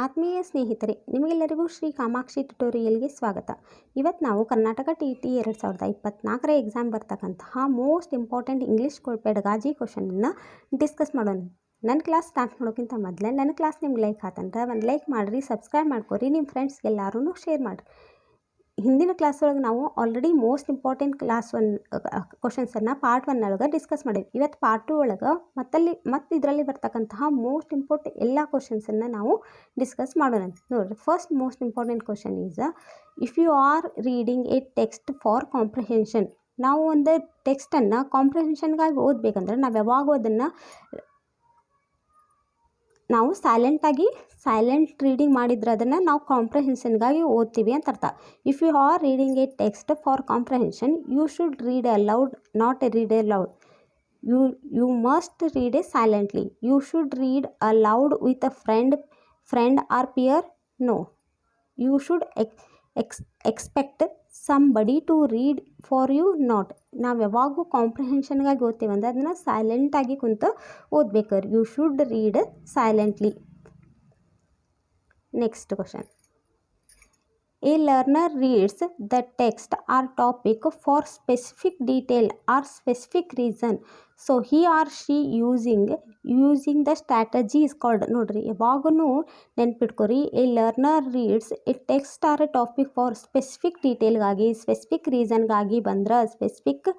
ಆತ್ಮೀಯ ಸ್ನೇಹಿತರೆ, ನಿಮಗೆಲ್ಲರಿಗೂ ಶ್ರೀ ಕಾಮಾಕ್ಷಿ ಟ್ಯುಟೋರಿಯಲ್ಗೆ ಸ್ವಾಗತ. ಇವತ್ತು ನಾವು ಕರ್ನಾಟಕ TET 2024ರ ಎಕ್ಸಾಮ್ ಬರ್ತಕ್ಕಂತಹ ಮೋಸ್ಟ್ ಇಂಪಾರ್ಟೆಂಟ್ ಇಂಗ್ಲೀಷ್ ಪೆಡಗಾಜಿ ಕ್ವಶನನ್ನು ಡಿಸ್ಕಸ್ ಮಾಡೋಣ. ನನ್ನ ಕ್ಲಾಸ್ ಸ್ಟಾರ್ಟ್ ಮಾಡೋಕ್ಕಿಂತ ಮೊದಲೇ ನನ್ನ ಕ್ಲಾಸ್ ನಿಮ್ಗೆ ಲೈಕ್ ಆತಂದ್ರೆ ಒಂದು ಲೈಕ್ ಮಾಡಿರಿ, ಸಬ್ಸ್ಕ್ರೈಬ್ ಮಾಡ್ಕೊರಿ, ನಿಮ್ಮ ಫ್ರೆಂಡ್ಸ್ಗೆ ಎಲ್ಲರೂ ಶೇರ್ ಮಾಡಿರಿ. ಹಿಂದಿನ ಕ್ಲಾಸ್ ಒಳಗೆ ನಾವು ಆಲ್ರೆಡಿ ಮೋಸ್ಟ್ ಇಂಪಾರ್ಟೆಂಟ್ ಕ್ಲಾಸ್ ಕ್ವಶನ್ಸನ್ನು ಪಾರ್ಟ್ 1 ಒಳಗೆ ಡಿಸ್ಕಸ್ ಮಾಡಿದ್ವಿ. ಇವತ್ತು ಪಾರ್ಟ್ 2 ಒಳಗೆ ಮತ್ತೆ ಇದರಲ್ಲಿ ಬರ್ತಕ್ಕಂತಹ ಮೋಸ್ಟ್ ಇಂಪಾರ್ಟೆಂಟ್ ಎಲ್ಲ ಕ್ವಶನ್ಸನ್ನು ನಾವು ಡಿಸ್ಕಸ್ ಮಾಡೋಣ. ನೋಡಿರಿ, first most important question is if you are reading a text for comprehension. ನಾವು ಒಂದು ಟೆಕ್ಸ್ಟನ್ನು ಕಾಂಪ್ರಿಹೆನ್ಷನ್ಗಾಗಿ ಓದಬೇಕಂದ್ರೆ ನಾವು ಯಾವಾಗೂ ಅದನ್ನು ನಾವು ಸೈಲೆಂಟ್ ರೀಡಿಂಗ್ ಮಾಡಿದ್ರೆ ಅದನ್ನು ನಾವು ಕಾಂಪ್ರಿಹೆನ್ಷನ್ಗಾಗಿ ಓದ್ತೀವಿ ಅಂತ ಅರ್ಥ. If you are reading a text for comprehension you should read aloud, not a read aloud. You must read a silently. You should read aloud with a friend or peer. No, you should expect somebody to read for you. Not. ನಾವು ಯಾವಾಗೂ ಕಾಂಪ್ರಿಹೆನ್ಷನ್ಗಾಗಿ ಓದ್ತೀವಿ ಅಂದರೆ ಅದನ್ನು ಸೈಲೆಂಟಾಗಿ ಕುಂತು ಓದ್ಬೇಕಾದ್ರೆ you should read silently. Next question. A learner reads the text or topic for specific detail or specific reason. So he or she using the strategy is called. ನೋಡ್ರಿ, ಯಾವಾಗೂ ನೆನ್ಪಿಟ್ಕೊರಿ, a learner reads a text or a topic for specific ಡೀಟೇಲ್ಗಾಗಿ, specific ರೀಸನ್ಗಾಗಿ ಬಂದ್ರೆ specific,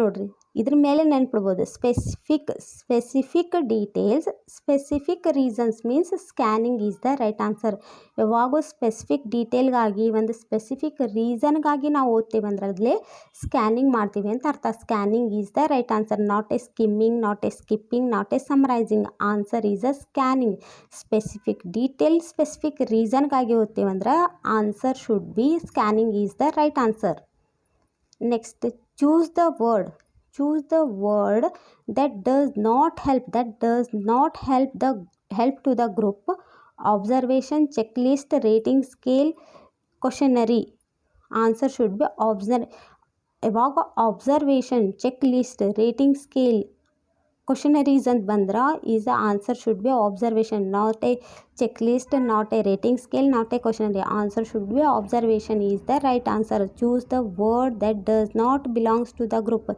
ನೋಡ್ರಿ ಇದ್ರ ಮೇಲೆ ನೆನ್ಪಿಡ್ಬೋದು. Specific details, specific reasons means scanning is the right answer. ಯಾವಾಗೂ ಸ್ಪೆಸಿಫಿಕ್ ಡೀಟೇಲ್ಗಾಗಿ ಒಂದು ಸ್ಪೆಸಿಫಿಕ್ ರೀಸನ್ಗಾಗಿ ನಾವು ಓದ್ತೀವಿ ಅಂದ್ರೆ ಅದರಲ್ಲಿ ಸ್ಕ್ಯಾನಿಂಗ್ ಮಾಡ್ತೀವಿ ಅಂತ ಅರ್ಥ. Scanning is the right answer. Not a skimming, not a skipping, not a summarising. Answer is a scanning. Specific detail, specific ರೀಸನ್ಗಾಗಿ ಓದ್ತೀವಿ ಅಂದ್ರೆ answer should be scanning is the right answer. Next, choose the word that does not help to the group. Observation, checklist, rating scale, questionnaire. Answer should be ಯಾವಾಗ observation, check list, rating scale, questionnaires ಅಂತ ಬಂದ್ರೆ is the answer should be observation. Not a check list, not a rating scale, not a questionnaire. Answer should be observation is the right answer. Choose the word that does not belongs to the group.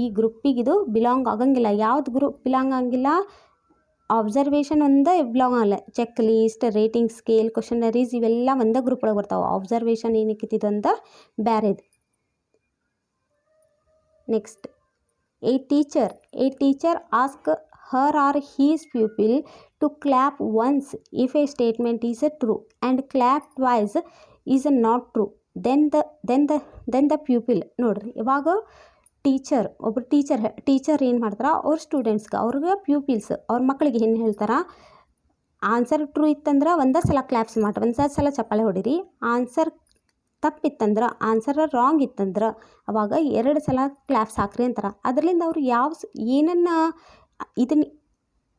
ಈ ಗ್ರೂಪಿಗೆ ಇದು belong ಆಗಂಗಿಲ್ಲ. ಯಾವ್ದು group belong ಆಗಿಲ್ಲ? Observation ಒಂದೇ belong ಆಗಲ್ಲ. Check list, rating scale, questionnaires ಇವೆಲ್ಲ ಒಂದೇ ಗ್ರೂಪ್ ಒಳಗೆ ಬರ್ತಾವೆ. ಅಬ್ಸರ್ವೇಷನ್ ಏನಕ್ಕೆ ಅಂತ ಬೇರೆದು. Next, A teacher asks her or his pupil to clap once if a statement is true and clap twice is not true. Then the pupil. ನೋಡ್ರಿ, ಇವಾಗ ಒಬ್ಬರು ಟೀಚರ್ ಏನು ಮಾಡ್ತಾರೆ, ಅವ್ರ ಸ್ಟೂಡೆಂಟ್ಸ್ಗೆ, ಅವ್ರಿಗೆ ಪ್ಯೂಪಿಲ್ಸ್, ಅವ್ರ ಮಕ್ಕಳಿಗೆ ಏನು ಹೇಳ್ತಾರೆ, ಆನ್ಸರ್ ಟ್ರೂ ಇತ್ತಂದ್ರೆ ಒಂದೇ ಸಲ ಕ್ಲಾಪ್ಸ್ ಮಾಡ್ರಿ, ಒಂದು ಸಲ ಚಪ್ಪಾಳೆ ಹೊಡೀರಿ. ಆನ್ಸರ್ ತಪ್ಪಿತ್ತಂದ್ರೆ, ಆನ್ಸರ್ ರಾಂಗ್ ಇತ್ತಂದ್ರೆ ಅವಾಗ 2 ಸಲ ಕ್ಲಾಪ್ಸ್ ಹಾಕ್ರಿ ಅಂತಾರೆ. ಅದರಿಂದ ಅವ್ರು ಏನನ್ನು ಇದನ್ನು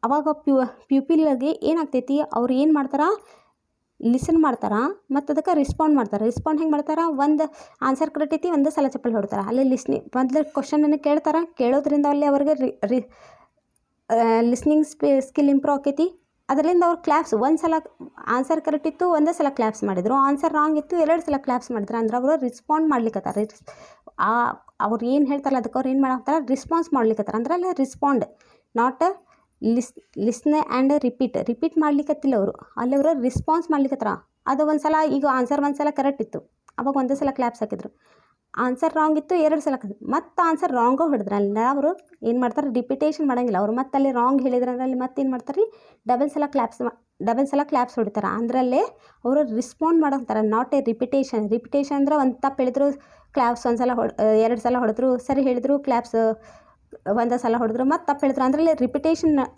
ಅವಾಗ ಪ್ಯೂಪಿಲ್ಗೆ ಏನಾಗ್ತೈತಿ, ಅವ್ರು ಏನು ಮಾಡ್ತಾರೆ, ಲಿಸನ್ ಮಾಡ್ತಾರೆ ಮತ್ತು ಅದಕ್ಕೆ ರೆಸ್ಪಾಂಡ್ ಮಾಡ್ತಾರೆ. ರೆಸ್ಪಾಂಡ್ ಹೆಂಗೆ ಮಾಡ್ತಾರೆ, ಒಂದು ಆನ್ಸರ್ ಕರೆಕ್ಟ್ ಐತಿ, ಒಂದೇ ಸಲ ಚಪ್ಪಲಿ ಹೊಡ್ತಾರೆ. ಅಲ್ಲಿ ಮೊದಲು ಕ್ವಶನನ್ನು ಕೇಳ್ತಾರೆ, ಕೇಳೋದ್ರಿಂದ ಅಲ್ಲಿ ಅವ್ರಿಗೆ ಲಿಸ್ನಿಂಗ್ ಸ್ಕಿಲ್ ಇಂಪ್ರೂವ್ ಆಕೈತಿ. ಅದರಿಂದ ಅವ್ರು ಕ್ಲಾಪ್ಸ್, ಒಂದು ಸಲ ಆನ್ಸರ್ ಕರೆಕ್ಟ್ ಇತ್ತು, ಒಂದೇ ಸಲ ಕ್ಲಾಪ್ಸ್ ಮಾಡಿದರು. ಆನ್ಸರ್ ರಾಂಗ್ ಇತ್ತು, 2 ಸಲ ಕ್ಲಾಪ್ಸ್ ಮಾಡಿದ್ರು. ಅಂದ್ರೆ ಅವರು ರೆಸ್ಪಾಂಡ್ ಮಾಡ್ಲಿಕ್ಕತ್ತಾರೆ. ಅವ್ರು ಏನು ಹೇಳ್ತಾರಲ್ಲ ಅದಕ್ಕೆ ಅವ್ರು ಏನು ಮಾಡಾಕ್ತಾರೆ, ರೆಸ್ಪಾನ್ಸ್ ಮಾಡ್ಲಿಕ್ಕತ್ತಾರೆ. ಅಂದ್ರೆ ಅಲ್ಲಿ ರೆಸ್ಪಾಂಡ್, ನಾಟ್ ಲಿಸ್ನ್ ಆ್ಯಂಡ್ ರಿಪೀಟ್ ಮಾಡ್ಲಿಕ್ಕತ್ತಿಲ್ಲ ಅವರು. ಅಲ್ಲಿ ಅವರು ರೆಸ್ಪಾನ್ಸ್ ಮಾಡ್ಲಿಕ್ಕತ್ತಾರ. ಅದು ಒಂದು ಸಲ, ಈಗ ಆನ್ಸರ್ ಒಂದು ಸಲ ಕರೆಕ್ಟ್ ಇತ್ತು, ಅವಾಗ ಒಂದೇ ಸಲ ಕ್ಲಾಪ್ಸ್ ಹಾಕಿದ್ರು. ಆನ್ಸರ್ ರಾಂಗ್ ಇತ್ತು, 2 ಸಲ ಮತ್ತು ಆನ್ಸರ್ ರಾಂಗೋ ಹೊಡೆದ್ರೆ ಅಲ್ಲಿ ಅವರು ಏನು ಮಾಡ್ತಾರೆ, ರಿಪಿಟೇಷನ್ ಮಾಡೋಂಗಿಲ್ಲ. ಅವ್ರು ಮತ್ತೆ ಅಲ್ಲಿ ರಾಂಗ್ ಹೇಳಿದ್ರೆ ಅಂದ್ರೆ ಅಲ್ಲಿ ಮತ್ತೆ ಏನು ಮಾಡ್ತಾರೆ, ಡಬಲ್ ಸಲ ಕ್ಲಾಪ್ಸ್ ಹೊಡಿತಾರೆ. ಅಂದ್ರಲ್ಲೇ ಅವರು ರೆಸ್ಪಾಂಡ್ ಮಾಡೋಂತಾರೆ. ನಾಟ್ ಎ ರಿಪಿಟೇಷನ್ ಅಂದರೆ ಒಂದು ತಪ್ಪು ಹೇಳಿದ್ರು ಕ್ಲಾಪ್ಸ್ ಒಂದು ಸಲ 2 ಸಲ ಹೊಡೆದ್ರು, ಸರಿ ಹೇಳಿದ್ರು ಕ್ಲಾಪ್ಸ್ ಒಂದೇ ಸಲ ಹೊಡೆದ್ರು, ಮತ್ತು ತಪ್ಪು ಹೇಳಿದ್ರು. ಅಂದ್ರಲ್ಲೇ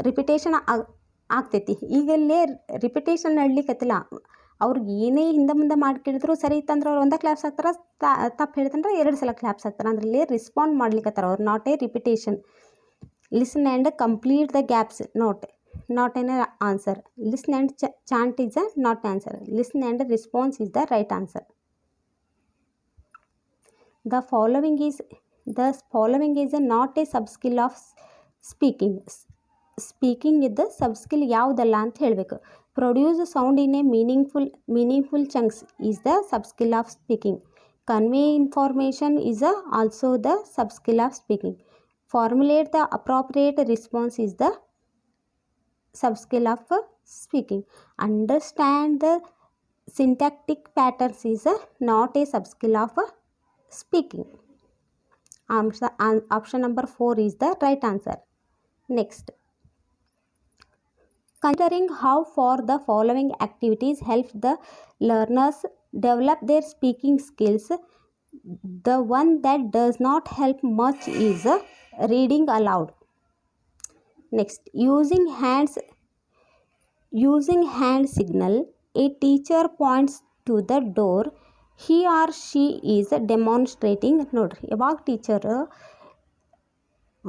ರಿಪಿಟೇಷನ್ ಆಗ್ತೈತಿ. ಈಗಲ್ಲೇ ರಿಪಿಟೇಷನ್ ನಡ್ಲಿಕ್ಕತ್ತಿಲ್ಲ. ಅವ್ರಿಗೆ ಏನೇ ಹಿಂದೆ ಮುಂದೆ ಮಾಡಿ ಕೇಳಿದ್ರು ಸರಿ ಇತ್ತಂದ್ರೆ ಅವ್ರು ಒಂದೇ ಕ್ಲಾಪ್ಸ್ ಹಾಕ್ತಾರೆ, ತಪ್ಪು ಹೇಳಿದಂದ್ರೆ 2 ಸಲ ಕ್ಲಾಪ್ಸ್ ಹಾಕ್ತಾರೆ. ಅದರಲ್ಲಿ ರೆಸ್ಪಾಂಡ್ ಮಾಡ್ಲಿಕ್ಕತ್ತಾರೆ ಅವ್ರು. Not A repetition. Listen and complete the gaps, not an answer. Listen and chant is a not answer. Listen and response is the right answer. The following is not a subskill of speaking. Speaking ಇದ್ದ ಸಬ್ skill ಯಾವುದಲ್ಲ ಅಂತ ಹೇಳಬೇಕು. Produce sound in a meaningful chunks is the sub-skill of speaking. Convey information is also the sub-skill of speaking. Formulate the appropriate response is the sub-skill of speaking. Understand the syntactic patterns is not a sub-skill of speaking. Option number 4 is the right answer. Next, considering how far the following activities help the learners develop their speaking skills, the one that does not help much is reading aloud. Next, using hand signal. A teacher points to the door. He or she is demonstrating. ನೋಡ್ರಿ ಯಾವಾಗ teacher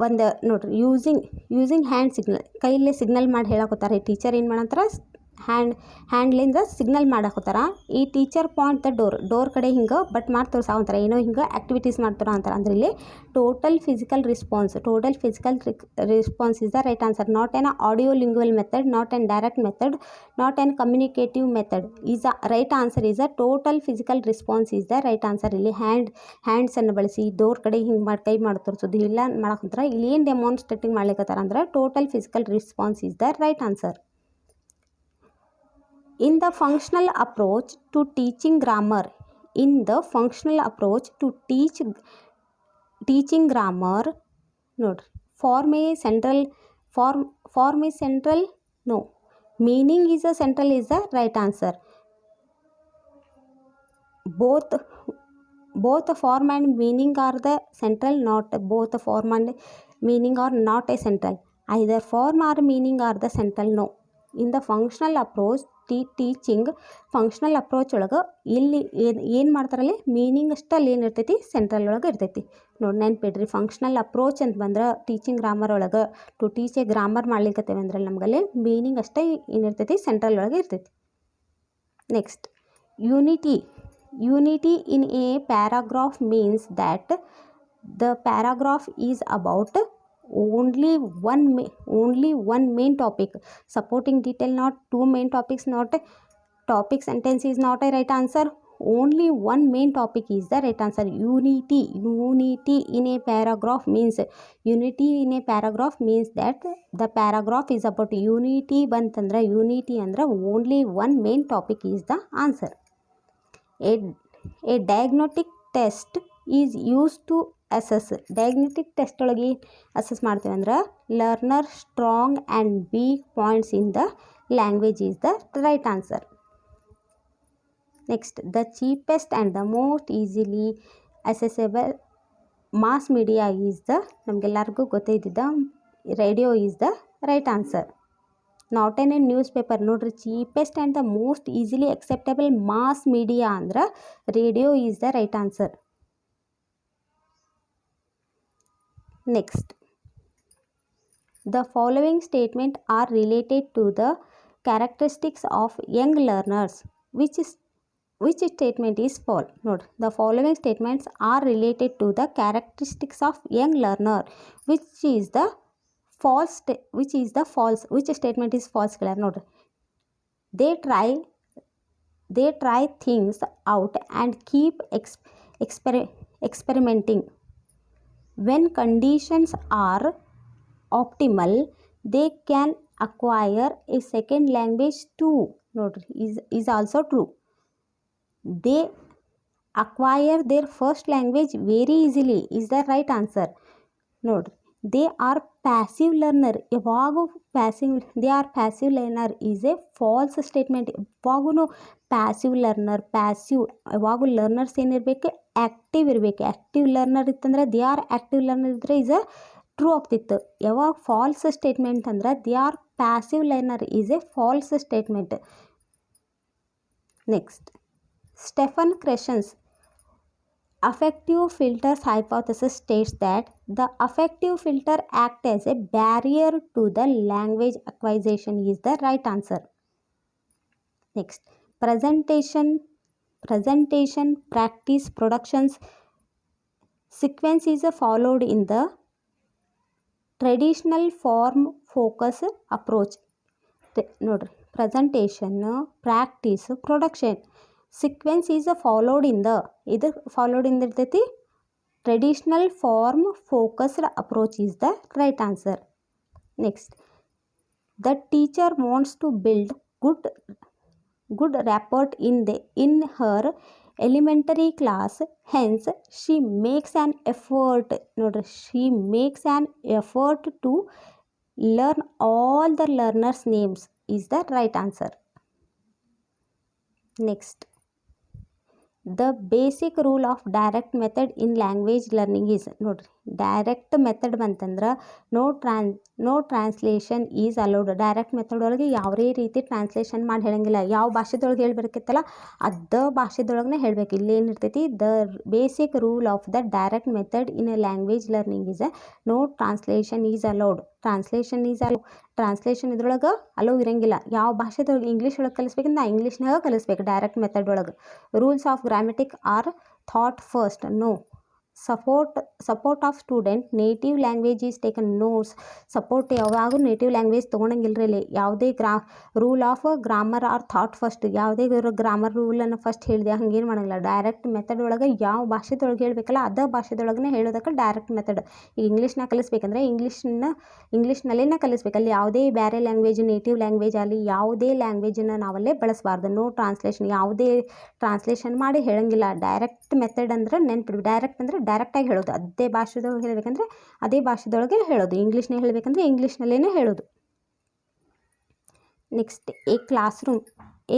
ಒಂದು ನೋಡ್ರಿ using hand signal, ಕೈಲೇ signal ಮಾಡಿ ಹೇಳಕೋತಾರೆ. Teacher ಏನು ಮಾಡಂತಾರೆ, ಹ್ಯಾಂಡ್ಲಿಂದ signal ಮಾಡಕೋತಾರ. ಈ teacher point the door ಕಡೆ ಹಿಂಗೆ ಬಟ್ ಮಾಡಿ ತೋರ್ಸಾವಂತಾರೆ, ಏನೋ ಹಿಂಗೆ ಆ್ಯಕ್ಟಿವಿಟೀಸ್ ಮಾಡ್ತಾರ ಅಂತಾರೆ. ಅಂದ್ರೆ ಇಲ್ಲಿ total physical response is the right answer. Not on audio lingual method, not on direct method, not on communicative method. Is a right answer is a total physical response is the right answer. ಇಲ್ಲಿ ಹ್ಯಾಂಡ್ಸನ್ನು ಬಳಸಿ door ಕಡೆ ಹಿಂಗೆ ಮಾಡಿ ಕೈ ಮಾಡಿ ತೋರಿಸೋದು ಇಲ್ಲ ಮಾಡಕೊಂತಾರೆ. ಇಲ್ಲಿ ಏನು ಡೆಮಾನ್ಸ್ಟ್ರೇಟಿಂಗ್ ಮಾಡ್ಲಿಕ್ಕತ್ತಾರ ಅಂದ್ರೆ total physical response is the right answer. In the functional approach to teaching grammar, ನೋಡ್ರಿ form is central, no, meaning is a central is the right answer. both form and meaning are the central, not both form and meaning are not a central. Either form or meaning are the central, no. In the functional approach teaching functional approach ಒಳಗೆ ಇಲ್ಲಿ ಏನು ಮಾಡ್ತಾರಲ್ಲಿ meaning ಅಷ್ಟೇ ಅಲ್ಲಿ ಏನಿರ್ತೈತಿ central ಒಳಗೆ ಇರ್ತೈತಿ. ನೋಡಿ ನೆನ್ಪಿಡ್ರಿ, functional approach ಅಂತ ಬಂದ್ರೆ ಟೀಚಿಂಗ್ ಗ್ರಾಮರ್ ಒಳಗೆ ಟು ಟೀಚ್ ಎ ಗ್ರಾಮರ್ ಮಾಡ್ಲಿಕ್ಕತ್ತೇವೆ ಅಂದ್ರೆ ನಮಗಲ್ಲಿ ಮೀನಿಂಗ್ ಅಷ್ಟೇ ಏನಿರ್ತೈತಿ ಸೆಂಟ್ರಲ್ ಒಳಗೆ ಇರ್ತೈತಿ. Next, unity in a paragraph means that the paragraph is about only one main topic. Supporting detail not two main topics, not topic sentence is not a right answer. Only one main topic is the right answer. Unity in a paragraph means that the paragraph is about unity. Bantandra unity andra only one main topic is the answer. A diagnostic test is used to assess. Diagnostic test ಒಳಗೆ assess ಮಾಡ್ತೀವಿ ಅಂದ್ರೆ learner strong and weak points in the language is the right answer. Next, the cheapest and the most easily accessible mass media is the, ನಮಗೆಲ್ಲರಿಗೂ ಗೊತ್ತಿದ್ದ radio is the right answer. Not an newspaper. ನೋಡ್ರಿ, cheapest and the most easily acceptable mass media ಅಂದ್ರೆ radio is the right answer. Next, the following statements are related to the characteristics of young learners. Which statement is false? Note, the following statements are related to the characteristics of young learner. Which statement is false? Note, they try things out and keep experimenting. When conditions are optimal, they can acquire a second language too. Note, is also true. They acquire their first language very easily is the right answer. Note, they are passive learner. They are passive learner is a false statement. ಯಾವಾಗೂ passive ಯಾವಾಗೂ learners ಏನಿರಬೇಕು, active ಇರಬೇಕು. Active learner ಇತ್ತಂದ್ರೆ they are active learner ಇದ್ದರೆ is true ಆಗ್ತಿತ್ತು. ಯಾವಾಗ false statement ಅಂದ್ರೆ they are passive learner is a false statement. Next, Stephen Krashen's affective filters hypothesis states that the affective filter acts as a barrier to the language acquisition is the right answer. Next, presentation, practice, productions sequence is followed in the traditional form focus approach. ನೋಡ್ರಿ, presentation, practice, production. Sequence is followed in the ಇದು followed in ಇರ್ತೈತಿ. Traditional form focused approach is the right answer. Next, the teacher wants to build good rapport in her elementary class, hence she makes an effort. ನೋಡ್ರಿ, she makes an effort to learn all the learners names is the right answer. Next, the basic rule of direct method in language learning is, ನೋಡ್ರಿ, direct method ಬಂತಂದ್ರೆ no translation is allowed. Direct method ಒಳಗೆ ಯಾವುದೇ ರೀತಿ translation ಮಾಡಿ ಹೇಳಂಗಿಲ್ಲ. ಯಾವ ಭಾಷೆದೊಳಗೆ ಹೇಳ್ಬೇಕಿತ್ತಲ್ಲ ಅದ ಭಾಷೆದೊಳಗೆ ಹೇಳಬೇಕು. ಇಲ್ಲೇನಿರ್ತೈತಿ, the basic rule of the direct method in a language learning is no translation is allowed. Translation ಇದ್ರೊಳಗೆ ಅಲೋ ಇರಂಗಿಲ್ಲ. ಯಾವ ಭಾಷೆದೊಳಗೆ ಇಂಗ್ಲೀಷ್ ಒಳಗೆ ಕಲಿಸ್ಬೇಕಂದ್ರೆ ನಾ ಇಂಗ್ಲೀಷ್ನಾಗ ಕಲಿಸ್ಬೇಕು ಡೈರೆಕ್ಟ್ ಮೆಥಡ್ ಒಳಗೆ. Rules of grammatic are thought first. No support of student native language is taken. Notes support ಯಾವಾಗೂ ನೇಟಿವ್ ಲ್ಯಾಂಗ್ವೇಜ್ ತೊಗೊಳಂಗಿಲ್ರಿ. ಇಲ್ಲಿ ಯಾವುದೇ rule of grammar are thought first. ಯಾವುದೇ ಗ್ರಾಮರ್ ರೂಲನ್ನು ಫಸ್ಟ್ ಹೇಳಿದೆ ಹಂಗೇನು ಮಾಡೋಂಗಿಲ್ಲ. ಡೈರೆಕ್ಟ್ ಮೆಥಡ್ ಒಳಗೆ ಯಾವ ಭಾಷೆದೊಳಗೆ ಹೇಳಬೇಕಲ್ಲ ಅದ ಭಾಷೆದೊಳಗನೆ ಹೇಳೋದಕ್ಕೆ ಡೈರೆಕ್ಟ್ ಮೆಥಡ್. ಈಗ ಇಂಗ್ಲೀಷ್ನ ಕಲಿಸ್ಬೇಕಂದ್ರೆ ಇಂಗ್ಲೀಷ್ನಲ್ಲೇ ಕಲಿಸ್ಬೇಕು. ಅಲ್ಲಿ ಯಾವುದೇ ಬೇರೆ ಲ್ಯಾಂಗ್ವೇಜ್, ನೇಟಿವ್ ಲ್ಯಾಂಗ್ವೇಜ್ ಅಲ್ಲಿ ಯಾವುದೇ ಲ್ಯಾಂಗ್ವೇಜನ್ನು ನಾವಲ್ಲೇ ಬಳಸಬಾರ್ದು. ನೋ ಟ್ರಾನ್ಸ್ಲೇಷನ್, ಯಾವುದೇ ಟ್ರಾನ್ಸ್ಲೇಷನ್ ಮಾಡಿ ಹೇಳಂಗಿಲ್ಲ. ಡೈರೆಕ್ಟ್ ಮೆಥಡ್ ಅಂದ್ರೆ ನೆನ್ಪಿಡ್ವಿ. ಡೈರೆಕ್ಟ್ ಅಂದರೆ ಡೈರೆಕ್ಟಾಗಿ ಹೇಳೋದು. ಅದೇ ಭಾಷೆದೊಳಗೆ ಹೇಳಬೇಕಂದ್ರೆ ಅದೇ ಭಾಷೆದೊಳಗೆ ಹೇಳೋದು. ಇಂಗ್ಲೀಷ್ನೇ ಹೇಳಬೇಕಂದ್ರೆ ಇಂಗ್ಲೀಷ್ನಲ್ಲೇ ಹೇಳೋದು. Next, a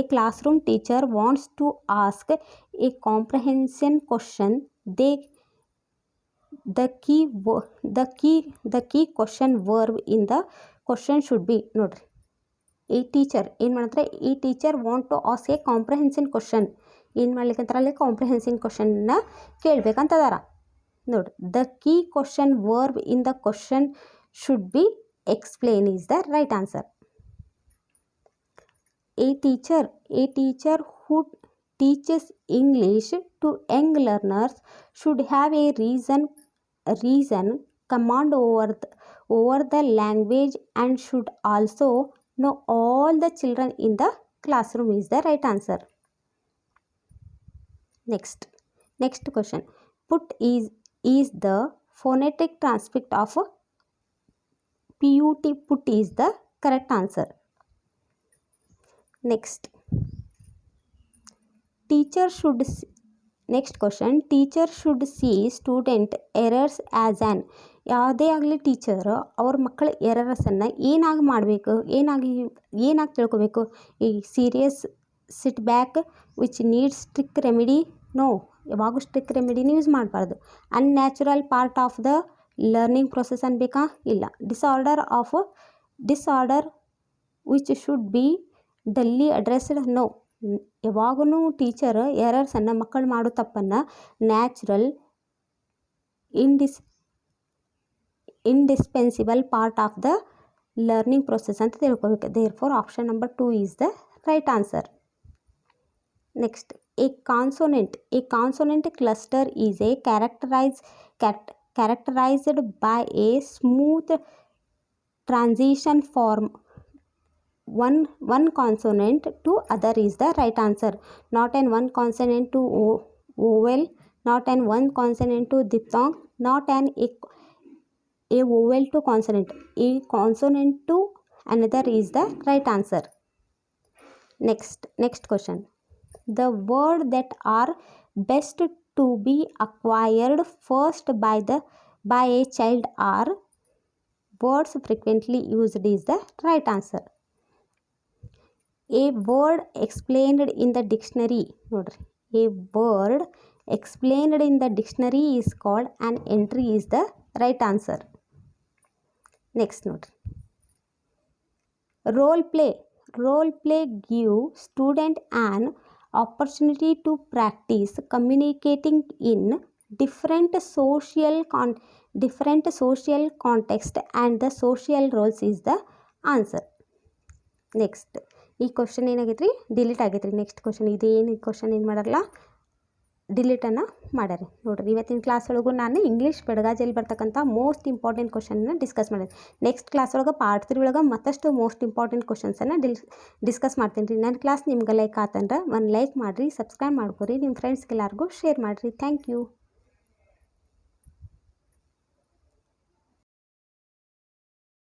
classroom teacher wants to ask a comprehension question. The key question verb in the question should be. ನೋಡ್ರಿ, ಈ ಟೀಚರ್ ಏನು ಮಾಡ್ತಾರೆ, ಈ teacher want to ask a comprehension question. ಏನು ಮಾಡ್ಲಿಕ್ಕಂತಾರೆ, ಅಲ್ಲಿ ಕಾಂಪ್ರಹೆನ್ಷನ್ ಕ್ವಶನ್ನ ಕೇಳಬೇಕಂತದಾರ. ನೋಡ್ರಿ, the key question verb in the question should be explain is the right answer. A teacher who teaches English to young learners should have a reason command over the language and should also know all the children in the classroom is the right answer. Next question. Put is the phonetic transcript of PUT. Put is the correct answer. Next question. Teacher should see student errors as an. ಯಾವುದೇ ಆಗಲಿ teacher ಅವ್ರ ಮಕ್ಕಳ ಎರರ್ಸನ್ನು ಏನಾಗಿ ಮಾಡಬೇಕು, ಏನಾಗಿ ತಿಳ್ಕೊಬೇಕು. ಈ serious setback which needs strict remedy. No, ಯಾವಾಗೂ ಸ್ಟ್ರಿಕ್ ರೆಮಿಡಿನ ಯೂಸ್ ಮಾಡಬಾರ್ದು. Unnatural part of the learning process ಅನ್ಬೇಕಾ, ಇಲ್ಲ. Disorder which should be duly addressed. No, ಯಾವಾಗೂ ಟೀಚರ್ ಎರರ್ಸನ್ನು, ಮಕ್ಕಳು ಮಾಡೋ ತಪ್ಪನ್ನು natural indispensable part of the learning process ಅಂತ ತಿಳ್ಕೊಬೇಕು. Therefore option number 2 is the right answer. Next, a consonant cluster is a characterized by a smooth transition from one consonant to other is the right answer. Not an one consonant to vowel, not an one consonant to diphthong, not an a vowel to consonant. A consonant to another is the right answer. Next question. The word that are best to be acquired first by a child are words frequently used is the right answer. A word explained in the dictionary. ನೋಡ್ರಿ, a word explained in the dictionary is called an entry is the right answer. Next, ನೋಡ್ರಿ, role play give student an opportunity to practice communicating in different social context and the social roles is the answer. Next, ಈ question ಏನಾಗೈತೆ ರೀ, delete ಆಗೈತೆ ರೀ. Next question ಇದೇನು question ಏನು ಮಾಡಲ್ಲ, ಡಿಲೀಟನ್ನು ಮಾಡ್ಯಾರಿ. ನೋಡಿರಿ ಇವತ್ತಿನ ಕ್ಲಾಸ್ ಒಳಗೂ ನಾನು ಇಂಗ್ಲೀಷ್ ಪೆಡಗಾಜಿಯಲ್ಲಿ ಬರ್ತಕ್ಕಂಥ ಮೋಸ್ಟ್ ಇಂಪಾರ್ಟೆಂಟ್ ಕ್ವಶನ್ನ ಡಿಸ್ಕಸ್ ಮಾಡಿದೆ. ನೆಕ್ಸ್ಟ್ ಕ್ಲಾಸ್ ಒಳಗೆ ಪಾರ್ಟ್ 3 ಒಳಗೆ ಮತ್ತಷ್ಟು ಮೋಸ್ಟ್ ಇಂಪಾರ್ಟೆಂಟ್ ಕ್ವಶನ್ಸನ್ನು ಡಿಸ್ಕಸ್ ಮಾಡ್ತೀನಿ ರೀ. ನನ್ನ ಕ್ಲಾಸ್ ನಿಮ್ಗೆ ಲೈಕ್ ಆತಂದ್ರೆ ಒಂದು ಲೈಕ್ ಮಾಡಿರಿ, ಸಬ್ಸ್ಕ್ರೈಬ್ ಮಾಡ್ಕೊರಿ, ನಿಮ್ಮ ಫ್ರೆಂಡ್ಸ್ಗೆಲ್ಲರಿಗೂ ಶೇರ್ ಮಾಡಿರಿ. Thank you.